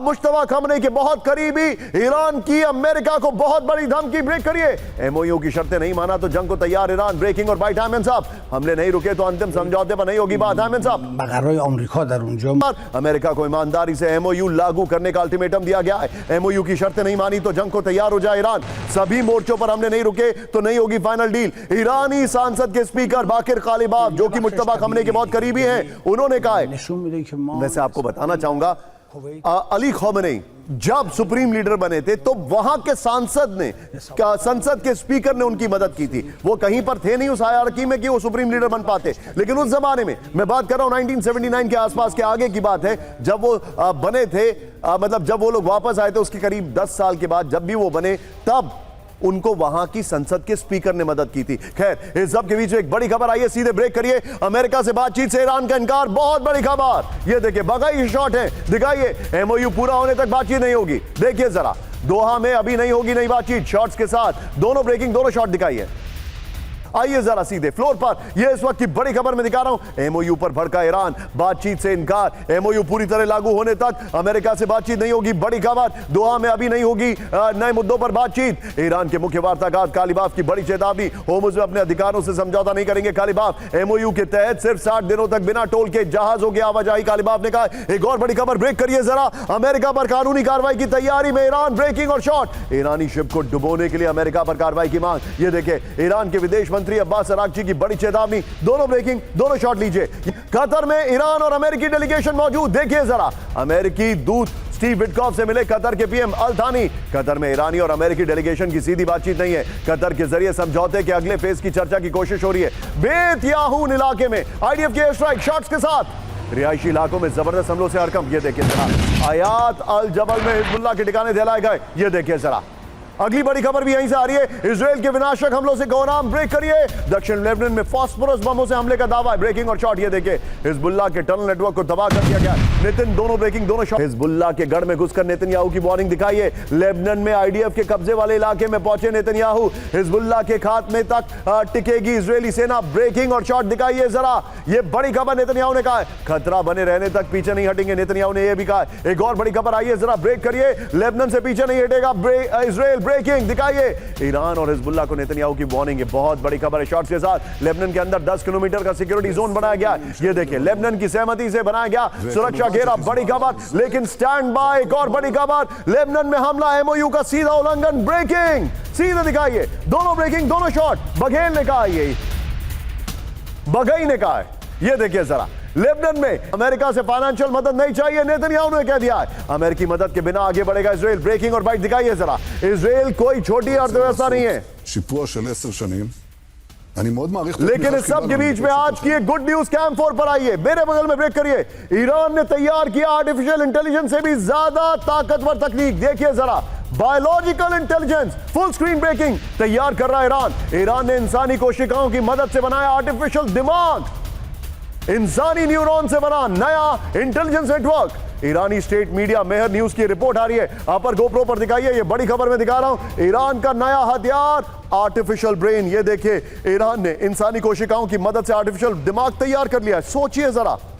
मुश्तबा खमने के बहुत करीबी ईरान की अमेरिका को बहुत बड़ी धमकी। ब्रेक करिए, एमओयू की शर्तें नहीं माना तो जंग को तैयार ईरान। ब्रेकिंग और बाइट हामिद साहब, हमले नहीं रुके तो अंतिम समझौते पर नहीं होगी बात। हामिद साहब, अमेरिका को ईमानदारी से एमओयू लागू करने का अल्टीमेटम दिया गया है। एमओयू की शर्तें नहीं मानी तो जंग को तैयार हो जाए ईरान। सभी मोर्चों पर हमले नहीं रुके तो नहीं होगी फाइनल डील। ईरानी सांसद के स्पीकर बाकिर कालिबाफ, जो कि मुश्तबा खमने के बहुत करीबी हैं, उन्होंने कहा है, वैसे आपको बताना चाहूंगा, अली खमेनी जब सुप्रीम लीडर बने थे तो वहां के सांसद ने, संसद के स्पीकर ने उनकी मदद की थी। वो कहीं पर थे नहीं उस हायरार्की में कि वो सुप्रीम लीडर बन पाते, लेकिन उस जमाने में, मैं बात कर रहा हूं 1979 के आसपास के आगे की बात है, जब वो बने थे, मतलब जब वो लोग वापस आए थे उसके करीब 10 साल के बाद, जब भी वो बने तब उनको वहां की संसद के स्पीकर ने मदद की थी। खैर, इस सब के बीच एक बड़ी खबर आई है, सीधे ब्रेक करिए। अमेरिका से बातचीत से ईरान का इनकार, बहुत बड़ी खबर। ये देखिए, बगाई शॉट है, दिखाइए। एमओयू पूरा होने तक बातचीत नहीं होगी। देखिए जरा, दोहा में अभी नहीं होगी नई बातचीत। शॉट्स के साथ दोनों ब्रेकिंग, दोनों शॉट दिखाइए। आइए जरा सीधे फ्लोर पर, यह इस वक्त की बड़ी खबर में दिखा रहा हूं। एमओयू पर भड़का ईरान, बातचीत से इनकार। एमओयू पूरी तरह लागू होने तक अमेरिका से बातचीत नहीं होगी, बड़ी खबर। दोहा में अभी नहीं होगी नए मुद्दों पर बातचीत। ईरान के मुख्य वार्ताकार कालिबाफ की बड़ी चेतावनी, होर्मुज में अपने अधिकारों से समझौता नहीं करेंगे कालिबाफ। एमओयू के तहत सिर्फ 60 दिनों तक बिना टोल के जहाजों की आवाजाही, कालिबाफ ने कहा। एक और बड़ी खबर, ब्रेक करिए जरा। अमेरिका पर कानूनी कार्रवाई की तैयारी में ईरान, ब्रेकिंग और शॉट। ईरानी शिप को डुबोने के लिए अमेरिका पर कार्रवाई की मांग। यह देखिए, ईरान के विदेश मंत्री अब्बास अरागची की बड़ी चेतावनी। दोनों ब्रेकिंग, दोनों शॉट लीजिए। कतर में ईरान और अमेरिकी डेलीगेशन मौजूद। देखिए जरा, अमेरिकी दूत स्टीव विटकॉफ से मिले कतर के पीएम अल थानी। कतर में ईरानी और अमेरिकी डेलीगेशन की सीधी बातचीत नहीं है। कतर के जरिए समझौते के अगले फेज की चर्चा की कोशिश हो रही है। बेत याहून इलाके में आईडीएफ के एयर स्ट्राइक शॉट्स के साथ रिहायशी इलाकों में जबरदस्त हमलों से हरकंप। ये देखिए जरा, आयात अल जबल में हिजबुल्लाह के ठिकाने जलाए गए। ये देखिए जरा, अगली बड़ी खबर भी यहीं से आ रही है। इजराइल के विनाशक हमलों से गौराम, ब्रेक करिए। दक्षिण लेबनान में फास्फोरस बमों से हमले का दावा है, ब्रेकिंग और शॉट। ये देखिए, हिजबुल्लाह के टनल नेटवर्क को तबाह कर दिया गया। नितिन, दोनों ब्रेकिंग, दोनों शॉट। हिजबुल्लाह के गढ़ में घुसकर नेतन्याहू की वार्निंग दिखाइए। लेबनान में आईडीएफ के कब्जे वाले इलाके में पहुंचे नेतन्याहू। हिजबुल्लाह के खात्मे तक टिकेगी इजरायली सेना, ब्रेकिंग और शॉट दिखाइए जरा। ये बड़ी खबर नेतन्याहू ने कहा है, खतरा बने रहने तक पीछे नहीं हटेंगे, नेतन्याहू ने यह भी कहा। एक और बड़ी खबर आई है, जरा ब्रेक करिए। लेबनान से पीछे नहीं हटेगा इजराइल, ब्रेकिंग दिखाइए। ईरान और हिजबुल्लाह को नेतन्याहू की वार्निंग है, बहुत बड़ी खबर है। शॉट्स के साथ, लेबनान के अंदर 10 किलोमीटर का सिक्योरिटी जोन बनाया गया। ये देखिए, लेबनान की सहमति से बनाया गया सुरक्षा घेरा, बड़ी खबर। लेकिन स्टैंड बाय, एक और बड़ी खबर, लेबनान में हमला, एमओयू का सीधा उल्लंघन, ब्रेकिंग, सीधे दिखाइए। दोनों ब्रेकिंग, दोनों शॉट। बघेल ने कहा, ये बघई ने कहा है। ये देखिए जरा, लेबनान में अमेरिका से फाइनेंशियल मदद नहीं चाहिए, नेतन्याहू ने कह दिया है। अमेरिकी मदद के बिना आगे बढ़ेगा इजराइल, ब्रेकिंग और बाइट दिखाइए जरा। इजराइल कोई छोटी अर्थव्यवस्था नहीं है, लेकिन इस सब के बीच में आज की एक गुड न्यूज कैंप 4 पर आई है। मेरे बगल में ब्रेक करिए। ईरान ने तैयार किया आर्टिफिशियल इंटेलिजेंस से भी ज्यादा ताकतवर तकनीक। देखिए जरा, biological intelligence, full screen breaking तैयार कर रहा है ईरान। ईरान ने इंसानी कोशिकाओं की मदद से बनाया आर्टिफिशियल दिमाग, इंसानी न्यूरॉन से बना नया इंटेलिजेंस नेटवर्क। ईरानी स्टेट मीडिया मेहर न्यूज की रिपोर्ट आ रही है, अपर गोप्रो पर दिखाइए। ये बड़ी खबर में दिखा रहा हूं, ईरान का नया हथियार आर्टिफिशियल ब्रेन। ये देखिए, ईरान ने इंसानी कोशिकाओं की मदद से आर्टिफिशियल दिमाग तैयार कर लिया है। सोचिए जरा।